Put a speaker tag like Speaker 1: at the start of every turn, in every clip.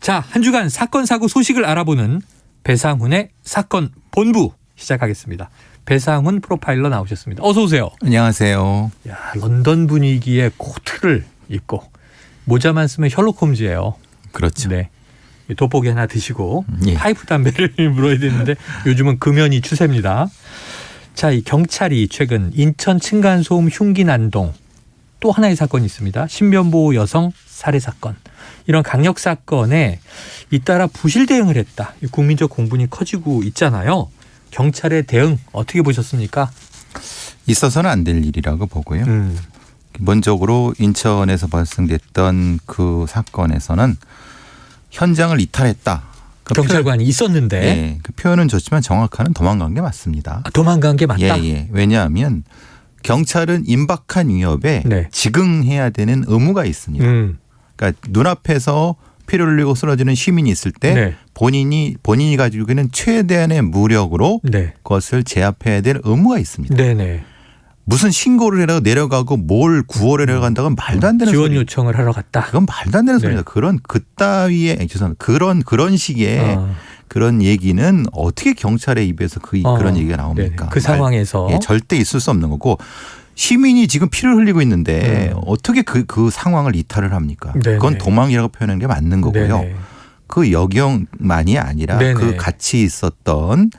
Speaker 1: 자, 한 주간 사건 사고 소식을 알아보는 배상훈의 사건 본부 시작하겠습니다. 배상훈 프로파일러 나오셨습니다. 어서 오세요.
Speaker 2: 안녕하세요.
Speaker 1: 야, 런던 분위기의 코트를 입고 모자만 쓰면 셜록 홈즈예요.
Speaker 2: 그렇죠.
Speaker 1: 네. 돋보기 하나 드시고
Speaker 2: 예.
Speaker 1: 파이프 담배를 물어야 되는데 요즘은 금연이 추세입니다. 자, 이 경찰이 최근 인천 층간소음 흉기 난동 또 하나의 사건이 있습니다. 신변보호 여성 살해 사건. 이런 강력 사건에 잇따라 부실 대응을 했다. 국민적 공분이 커지고 있잖아요. 경찰의 대응 어떻게 보셨습니까?
Speaker 2: 있어서는 안 될 일이라고 보고요. 기본적으로 인천에서 발생됐던 그 사건에서는 현장을 이탈했다. 그
Speaker 1: 경찰관이 있었는데.
Speaker 2: 네, 그 표현은 좋지만 정확한 도망간 게 맞습니다.
Speaker 1: 아, 도망간 게 맞다?
Speaker 2: 예. 왜냐하면 경찰은 임박한 위협에
Speaker 1: 네.
Speaker 2: 즉응해야 되는 의무가 있습니다. 그러니까 눈앞에서 피를 흘리고 쓰러지는 시민이 있을 때
Speaker 1: 네.
Speaker 2: 본인이 가지고 있는 최대한의 무력으로
Speaker 1: 네.
Speaker 2: 그것을 제압해야 될 의무가 있습니다.
Speaker 1: 네네.
Speaker 2: 무슨 신고를 해라 내려가고 뭘 구호를 내려간다고 하면 말도 안 되는
Speaker 1: 지원
Speaker 2: 소리.
Speaker 1: 요청을 하러 갔다.
Speaker 2: 그건 말도 안 되는
Speaker 1: 네.
Speaker 2: 소리다. 죄송합니다. 그런 식의 그런 얘기는 어떻게 경찰의 입에서 그런 얘기가 나옵니까?
Speaker 1: 네네. 그 상황에서.
Speaker 2: 예, 절대 있을 수 없는 거고 시민이 지금 피를 흘리고 있는데 어떻게 그 상황을 이탈을 합니까?
Speaker 1: 네네.
Speaker 2: 그건 도망이라고 표현하는 게 맞는 거고요.
Speaker 1: 네네.
Speaker 2: 그 여경만이 아니라
Speaker 1: 네네.
Speaker 2: 그 같이 있었던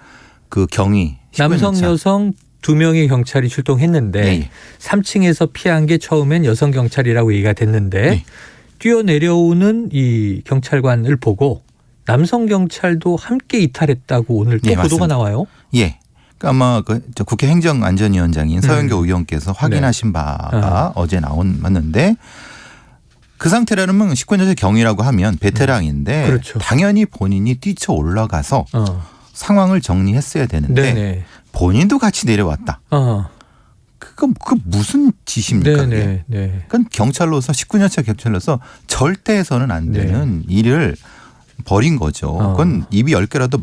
Speaker 2: 그 경위.
Speaker 1: 남성 여성 2명의 경찰이 출동했는데
Speaker 2: 네.
Speaker 1: 3층에서 피한 게 처음엔 여성 경찰이라고 얘기가 됐는데
Speaker 2: 네.
Speaker 1: 뛰어내려오는 이 경찰관을 보고 남성 경찰도 함께 이탈했다고 오늘 또
Speaker 2: 네,
Speaker 1: 보도가
Speaker 2: 맞습니다.
Speaker 1: 나와요.
Speaker 2: 예. 그러니까 아마 저 국회 행정안전위원장인 서영교 의원께서 확인하신 바가 어제 왔는데 그 상태라면 19년째 경위라고 하면 베테랑인데
Speaker 1: 그렇죠.
Speaker 2: 당연히 본인이 뛰쳐 올라가서 상황을 정리했어야 되는데
Speaker 1: 네네.
Speaker 2: 본인도 같이 내려왔다. 그 무슨 짓입니까?
Speaker 1: 네네. 네.
Speaker 2: 그건 경찰로서 19년차 경찰로서 절대 해서는 안 되는 일을 벌인 거죠. 그건 입이 10개라도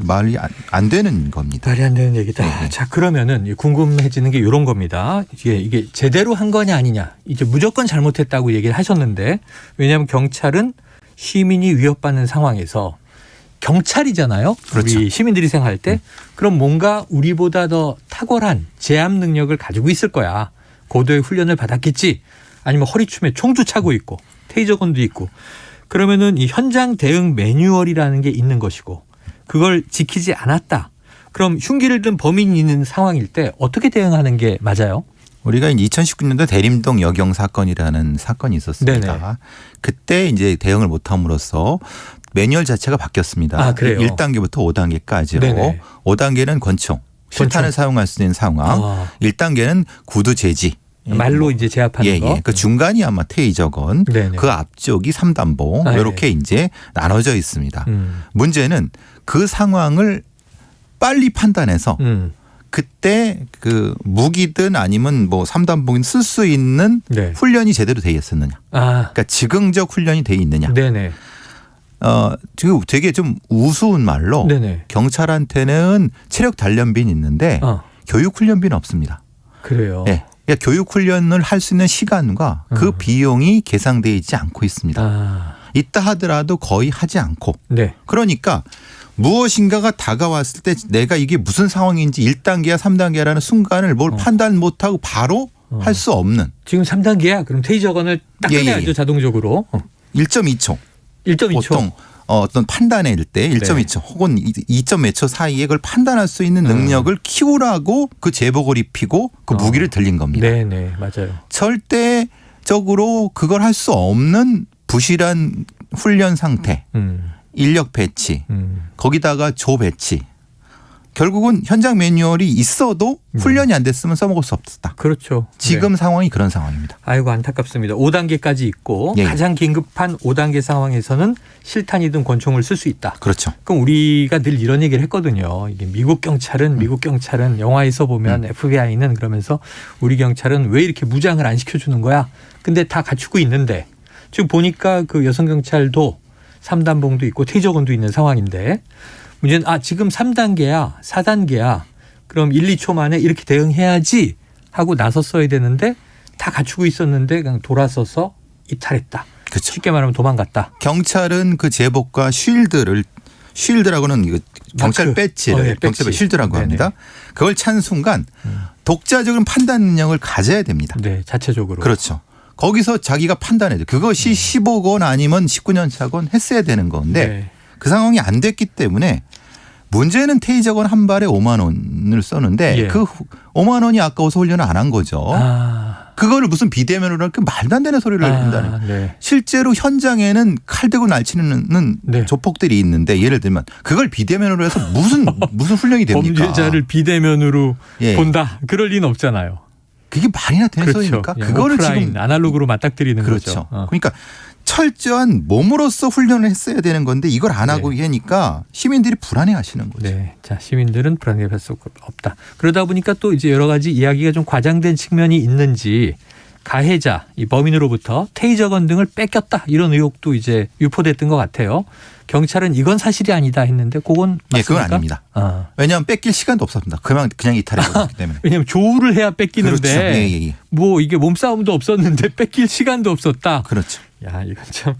Speaker 2: 말이 안 되는 겁니다.
Speaker 1: 말이 안 되는 얘기다.
Speaker 2: 네.
Speaker 1: 자, 그러면은 궁금해지는 게 이런 겁니다. 이게 제대로 한 거냐 아니냐. 이제 무조건 잘못했다고 얘기를 하셨는데 왜냐하면 경찰은 시민이 위협받는 상황에서 경찰이잖아요.
Speaker 2: 그렇죠.
Speaker 1: 우리 시민들이 생각할 때 그럼 뭔가 우리보다 더 탁월한 제압 능력을 가지고 있을 거야. 고도의 훈련을 받았겠지. 아니면 허리춤에 총도 차고 있고 테이저건도 있고. 그러면은 이 현장 대응 매뉴얼이라는 게 있는 것이고 그걸 지키지 않았다. 그럼 흉기를 든 범인이 있는 상황일 때 어떻게 대응하는 게 맞아요?
Speaker 2: 우리가 2019년도 대림동 여경 사건이라는 사건이 있었습니다.
Speaker 1: 네네.
Speaker 2: 그때 이제 대응을 못함으로써 매뉴얼 자체가 바뀌었습니다.
Speaker 1: 아, 그래요?
Speaker 2: 1단계부터 5단계까지로
Speaker 1: 네네.
Speaker 2: 5단계는 권총, 실탄을 사용할 수 있는 상황. 1단계는 구두 제지.
Speaker 1: 말로 이제 제압하는 거.
Speaker 2: 그 중간이 아마 테이저건,
Speaker 1: 네네.
Speaker 2: 그 앞쪽이 3단봉 이렇게 이제 나눠져 있습니다. 문제는 그 상황을 빨리 판단해서 그때 그 무기든 아니면 뭐 3단봉이 쓸 수 있는
Speaker 1: 네.
Speaker 2: 훈련이 제대로 돼 있었느냐. 그러니까 즉응적 훈련이 돼 있느냐.
Speaker 1: 네네.
Speaker 2: 지금 되게 좀 우스운 말로
Speaker 1: 네네.
Speaker 2: 경찰한테는 체력 단련비는 있는데 교육 훈련비는 없습니다.
Speaker 1: 그래요.
Speaker 2: 네. 그러니까 교육 훈련을 할 수 있는 시간과 그 비용이 계상되어 있지 않고 있습니다. 있다 하더라도 거의 하지 않고.
Speaker 1: 네.
Speaker 2: 그러니까 무엇인가가 다가왔을 때 내가 이게 무슨 상황인지 1단계야 3단계라는 순간을 뭘 판단 못하고 바로 할 수 없는.
Speaker 1: 지금 3단계야. 그럼 테이저건을 딱 꺼내야죠. 자동적으로.
Speaker 2: 1.2초.
Speaker 1: 1.2초.
Speaker 2: 보통 어떤 판단일 때 1.2초 혹은 2점 몇 초 사이에 그걸 판단할 수 있는 능력을 키우라고 그 제복을 입히고 그 무기를 들린 겁니다.
Speaker 1: 네네. 맞아요.
Speaker 2: 절대적으로 그걸 할 수 없는 부실한 훈련 상태, 인력 배치, 거기다가 조 배치. 결국은 현장 매뉴얼이 있어도 훈련이 안 됐으면 써먹을 수 없었다.
Speaker 1: 그렇죠.
Speaker 2: 지금 상황이 그런 상황입니다.
Speaker 1: 아이고 안타깝습니다. 5단계까지 있고 가장 긴급한 5단계 상황에서는 실탄이든 권총을 쓸 수 있다.
Speaker 2: 그렇죠.
Speaker 1: 그럼 우리가 늘 이런 얘기를 했거든요. 이게 미국 경찰은 영화에서 보면 FBI는 그러면서 우리 경찰은 왜 이렇게 무장을 안 시켜주는 거야? 근데 다 갖추고 있는데 지금 보니까 그 여성 경찰도 3단봉도 있고 테이저건도 있는 상황인데 문제는 지금 3단계야 4단계야 그럼 1, 2초 만에 이렇게 대응해야지 하고 나섰어야 되는데 다 갖추고 있었는데 그냥 돌아서서 이탈했다.
Speaker 2: 그렇죠.
Speaker 1: 쉽게 말하면 도망갔다.
Speaker 2: 경찰은 그 제복과 쉴드라고는 이거 경찰
Speaker 1: 마크.
Speaker 2: 배지를
Speaker 1: 네,
Speaker 2: 경찰
Speaker 1: 배지.
Speaker 2: 쉴드라고
Speaker 1: 네네.
Speaker 2: 합니다. 그걸 찬 순간 독자적인 판단 능력을 가져야 됩니다.
Speaker 1: 네, 자체적으로.
Speaker 2: 그렇죠. 거기서 자기가 판단해야 돼. 그것이 15건 아니면 19년 차건 했어야 되는 건데
Speaker 1: 네.
Speaker 2: 그 상황이 안 됐기 때문에 문제는 테이저건 한 발에 5만 원을 썼는데
Speaker 1: 예.
Speaker 2: 그 5만 원이 아까워서 훈련을 안 한 거죠. 그거를 무슨 비대면으로 할 그 말도 안 되는 소리를 한다는.
Speaker 1: 네.
Speaker 2: 실제로 현장에는 칼 들고 날치는
Speaker 1: 네.
Speaker 2: 조폭들이 있는데 예를 들면 그걸 비대면으로 해서 무슨 훈련이 됩니까?
Speaker 1: 범죄자를 비대면으로
Speaker 2: 예.
Speaker 1: 본다. 그럴 리는 없잖아요.
Speaker 2: 그게 말이나 되는
Speaker 1: 그렇죠.
Speaker 2: 소리입니까?
Speaker 1: 예,
Speaker 2: 그거를
Speaker 1: 오프라인,
Speaker 2: 지금
Speaker 1: 아날로그로 맞닥뜨리는
Speaker 2: 그렇죠.
Speaker 1: 거죠.
Speaker 2: 그러니까 철저한 몸으로서 훈련을 했어야 되는 건데 이걸 안 하고
Speaker 1: 네.
Speaker 2: 하니까 시민들이 불안해하시는 거죠.
Speaker 1: 네. 자, 시민들은 불안해할 수 없다. 그러다 보니까 또 이제 여러 가지 이야기가 좀 과장된 측면이 있는지 가해자, 이 범인으로부터 테이저건 등을 뺏겼다 이런 의혹도 이제 유포됐던 것 같아요. 경찰은 이건 사실이 아니다 했는데 그건 맞습니까?
Speaker 2: 예, 그건 아닙니다. 왜냐하면 뺏길 시간도 없었습니다. 그냥 이탈해버렸기 때문에.
Speaker 1: 왜냐하면 조우를 해야 뺏기는데
Speaker 2: 그렇죠. 예.
Speaker 1: 뭐 이게 몸싸움도 없었는데 뺏길 시간도 없었다.
Speaker 2: 그렇죠.
Speaker 1: 야, 이건 참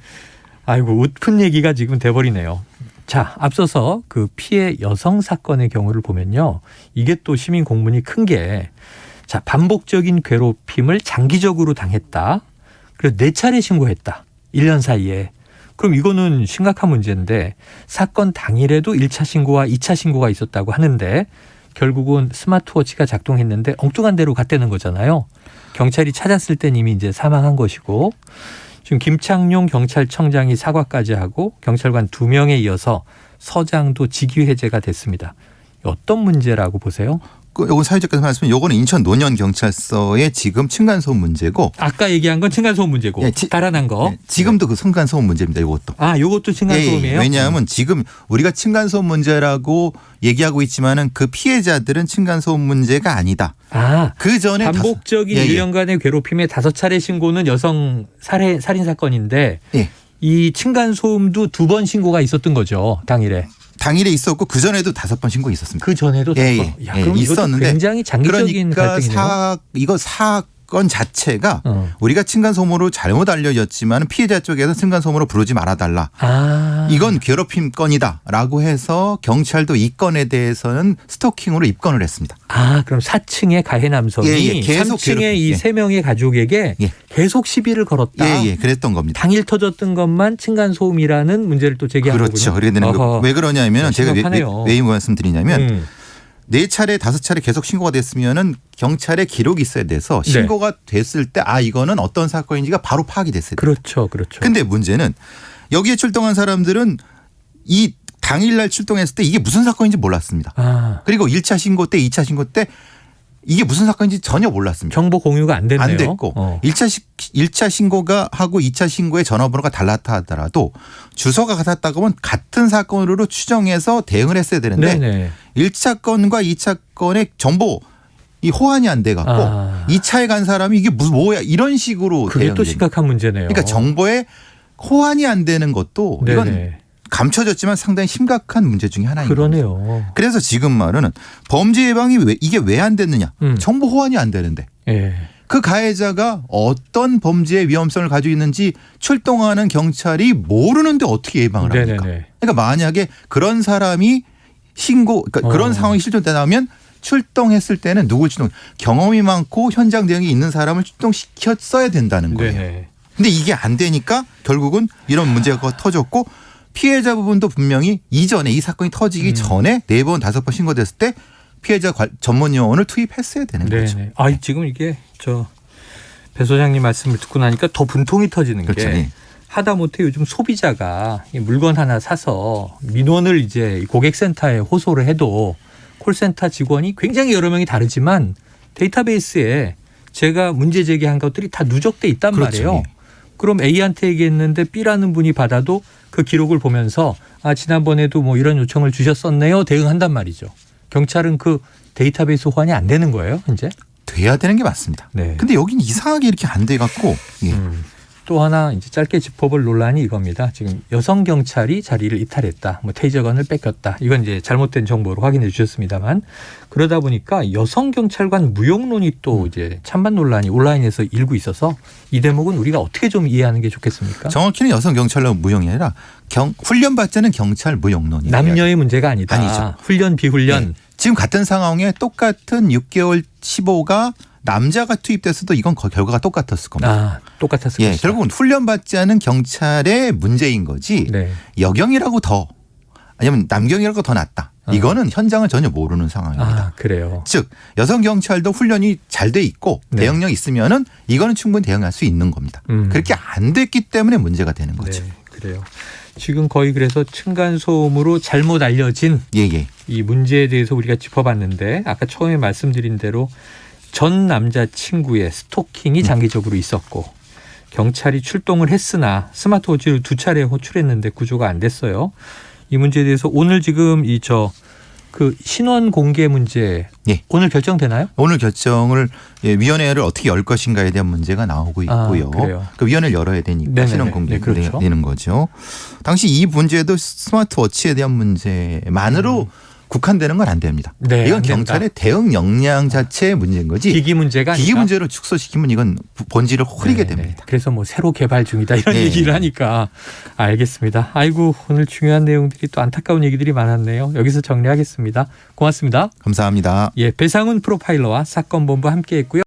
Speaker 1: 아이고 웃픈 얘기가 지금 돼버리네요. 자, 앞서서 그 피해 여성 사건의 경우를 보면요. 이게 또 시민 공분이 큰 게 자, 반복적인 괴롭힘을 장기적으로 당했다. 그래서 4차례 신고했다. 1년 사이에. 그럼 이거는 심각한 문제인데 사건 당일에도 1차 신고와 2차 신고가 있었다고 하는데 결국은 스마트워치가 작동했는데 엉뚱한 데로 갔다는 거잖아요. 경찰이 찾았을 땐 이미 이제 사망한 것이고 지금 김창룡 경찰청장이 사과까지 하고 경찰관 2명에 이어서 서장도 직위 해제가 됐습니다. 어떤 문제라고 보세요?
Speaker 2: 요건 사회자께서 말씀은 요거는 인천 논현경찰서의 지금 층간소음 문제고
Speaker 1: 아까 얘기한 건 층간소음 문제고
Speaker 2: 예,
Speaker 1: 달아난 거.
Speaker 2: 예, 지금도 그 층간소음 문제입니다. 이것도.
Speaker 1: 아, 요것도 층간소음이에요?
Speaker 2: 왜냐하면 지금 우리가 층간소음 문제라고 얘기하고 있지만은 그 피해자들은 층간소음 문제가 아니다.
Speaker 1: 아,
Speaker 2: 그 전에
Speaker 1: 반복적인
Speaker 2: 예.
Speaker 1: 1년간의 괴롭힘에 5차례 신고는 여성 살인 사건인데
Speaker 2: 예.
Speaker 1: 이 층간소음도 2번 신고가 있었던 거죠.
Speaker 2: 당일에 있었고 그 전에도 5번 신고 있었습니다.
Speaker 1: 그 전에도
Speaker 2: 예.
Speaker 1: 야, 그럼
Speaker 2: 있었는데
Speaker 1: 굉장히 장기적인
Speaker 2: 그러니까
Speaker 1: 갈등이네요.
Speaker 2: 이거 사건 자체가 우리가 층간소음으로 잘못 알려졌지만 피해자 쪽에서 층간소음으로 부르지 말아달라.
Speaker 1: 아.
Speaker 2: 이건 괴롭힘 건이다라고 해서 경찰도 이 건에 대해서는 스토킹으로 입건을 했습니다.
Speaker 1: 아, 그럼 4층의 가해 남성이
Speaker 2: 예, 계속
Speaker 1: 3층의 이
Speaker 2: 괴롭힘.
Speaker 1: 3명의 가족에게
Speaker 2: 예.
Speaker 1: 계속 시비를 걸었다.
Speaker 2: 예, 그랬던 겁니다.
Speaker 1: 당일 터졌던 것만 층간소음이라는 문제를 또 제기한
Speaker 2: 그렇죠.
Speaker 1: 거군요.
Speaker 2: 그렇게 되는 거. 왜 그러냐면 제가
Speaker 1: 심각하네요.
Speaker 2: 왜 말씀드리냐면 4차례 5차례 계속 신고가 됐으면은 경찰에 기록이 있어야 돼서 신고가 됐을 때 이거는 어떤 사건인지가 바로 파악이 됐어요.
Speaker 1: 그렇죠.
Speaker 2: 근데 문제는 여기에 출동한 사람들은 이 당일날 출동했을 때 이게 무슨 사건인지 몰랐습니다. 그리고 1차 신고 때 2차 신고 때 이게 무슨 사건인지 전혀 몰랐습니다.
Speaker 1: 정보 공유가 안 됐네요.
Speaker 2: 안 됐고 1차 신고가 하고 2차 신고의 전화번호가 달랐다 하더라도 주소가 같았다고 하면 같은 사건으로 추정해서 대응을 했어야 되는데
Speaker 1: 네네.
Speaker 2: 1차 건과 2차 건의 정보 이 호환이 안 돼 갖고 2차에 간 사람이 이게 무슨 뭐야 이런 식으로
Speaker 1: 그게 또 심각한 문제네요.
Speaker 2: 그러니까 정보의 호환이 안 되는 것도 이건
Speaker 1: 네네.
Speaker 2: 감춰졌지만 상당히 심각한 문제 중에 하나입니다.
Speaker 1: 그러네요.
Speaker 2: 그래서 지금 말은 범죄 예방이 이게 왜 안 됐느냐. 정보 호환이 안 되는데.
Speaker 1: 예.
Speaker 2: 그 가해자가 어떤 범죄의 위험성을 가지고 있는지 출동하는 경찰이 모르는데 어떻게 예방을 합니까?
Speaker 1: 네네네.
Speaker 2: 그러니까 만약에 그런 사람이 그러니까 그런 상황이 실존되면 출동했을 때는 누굴 경험이 많고 현장 대응이 있는 사람을 출동시켰어야 된다는 거예요.
Speaker 1: 네네.
Speaker 2: 근데 이게 안 되니까 결국은 이런 문제가 터졌고 피해자 부분도 분명히 이전에 이 사건이 터지기 전에 4번 5번 신고됐을 때 피해자 전문 요원을 투입했어야 되는 거죠.
Speaker 1: 지금 이게 배 소장님 말씀을 듣고 나니까 더 분통이 터지는
Speaker 2: 그렇죠.
Speaker 1: 게 하다못해 요즘 소비자가 물건 하나 사서 민원을 이제 고객센터에 호소를 해도 콜센터 직원이 굉장히 여러 명이 다르지만 데이터베이스에 제가 문제 제기한 것들이 다 누적돼 있단
Speaker 2: 그렇죠.
Speaker 1: 말이에요. 그럼 A한테 얘기했는데 B라는 분이 받아도 그 기록을 보면서 지난번에도 뭐 이런 요청을 주셨었네요. 대응한단 말이죠. 경찰은 그 데이터베이스 호환이 안 되는 거예요, 현재?
Speaker 2: 돼야 되는 게 맞습니다.
Speaker 1: 네.
Speaker 2: 근데 여기는 이상하게 이렇게 안 돼 갖고
Speaker 1: 또 하나 이제 짧게 짚어볼 논란이 이겁니다. 지금 여성 경찰이 자리를 이탈했다. 뭐 테이저건을 뺏겼다. 이건 이제 잘못된 정보로 확인해 주셨습니다만 그러다 보니까 여성 경찰관 무용론이 또 이제 찬반 논란이 온라인에서 일고 있어서 이 대목은 우리가 어떻게 좀 이해하는 게 좋겠습니까?
Speaker 2: 정확히는 여성 경찰관 무용이 아니라 훈련받지 않은 경찰 무용론이에요.
Speaker 1: 남녀의 문제가 아니다.
Speaker 2: 아니죠.
Speaker 1: 훈련 비훈련.
Speaker 2: 네. 지금 같은 상황에 똑같은 6개월 15가 남자가 투입돼서도 이건 결과가 똑같았을 겁니다.
Speaker 1: 아, 똑같았을
Speaker 2: 예,
Speaker 1: 것이다.
Speaker 2: 결국은 훈련받지 않은 경찰의 문제인 거지
Speaker 1: 네.
Speaker 2: 여경이라고 더 아니면 남경이라고 더 낫다. 이거는 현장을 전혀 모르는 상황입니다.
Speaker 1: 아, 그래요.
Speaker 2: 즉 여성 경찰도 훈련이 잘 돼 있고
Speaker 1: 네.
Speaker 2: 대응력 있으면은 이거는 충분히 대응할 수 있는 겁니다. 그렇게 안 됐기 때문에 문제가 되는 거죠.
Speaker 1: 네, 그래요. 지금 거의 그래서 층간소음으로 잘못 알려진
Speaker 2: 예.
Speaker 1: 이 문제에 대해서 우리가 짚어봤는데 아까 처음에 말씀드린 대로 전 남자친구의 스토킹이 장기적으로 있었고 경찰이 출동을 했으나 스마트워치를 2차례 호출했는데 구조가 안 됐어요. 이 문제에 대해서 오늘 지금 그 신원 공개 문제
Speaker 2: 예.
Speaker 1: 오늘 결정되나요?
Speaker 2: 오늘 결정을 위원회를 어떻게 열 것인가에 대한 문제가 나오고 있고요.
Speaker 1: 그래요.
Speaker 2: 그 위원회를 열어야 되니까
Speaker 1: 네네네.
Speaker 2: 신원 공개가
Speaker 1: 네, 그렇죠.
Speaker 2: 되는 거죠. 당시 이 문제도 스마트워치에 대한 문제만으로 국한되는 건 안 됩니다.
Speaker 1: 네,
Speaker 2: 이건
Speaker 1: 안 된다.
Speaker 2: 경찰의 대응 역량 자체의 문제인 거지.
Speaker 1: 기기 문제가 아니라
Speaker 2: 기기 문제로 축소시키면 이건 본질을 흐리게
Speaker 1: 네네.
Speaker 2: 됩니다.
Speaker 1: 그래서 뭐 새로 개발 중이다 이런
Speaker 2: 네.
Speaker 1: 얘기를 하니까 알겠습니다. 아이고 오늘 중요한 내용들이 또 안타까운 얘기들이 많았네요. 여기서 정리하겠습니다. 고맙습니다.
Speaker 2: 감사합니다.
Speaker 1: 예, 배상훈 프로파일러와 사건본부 함께했고요.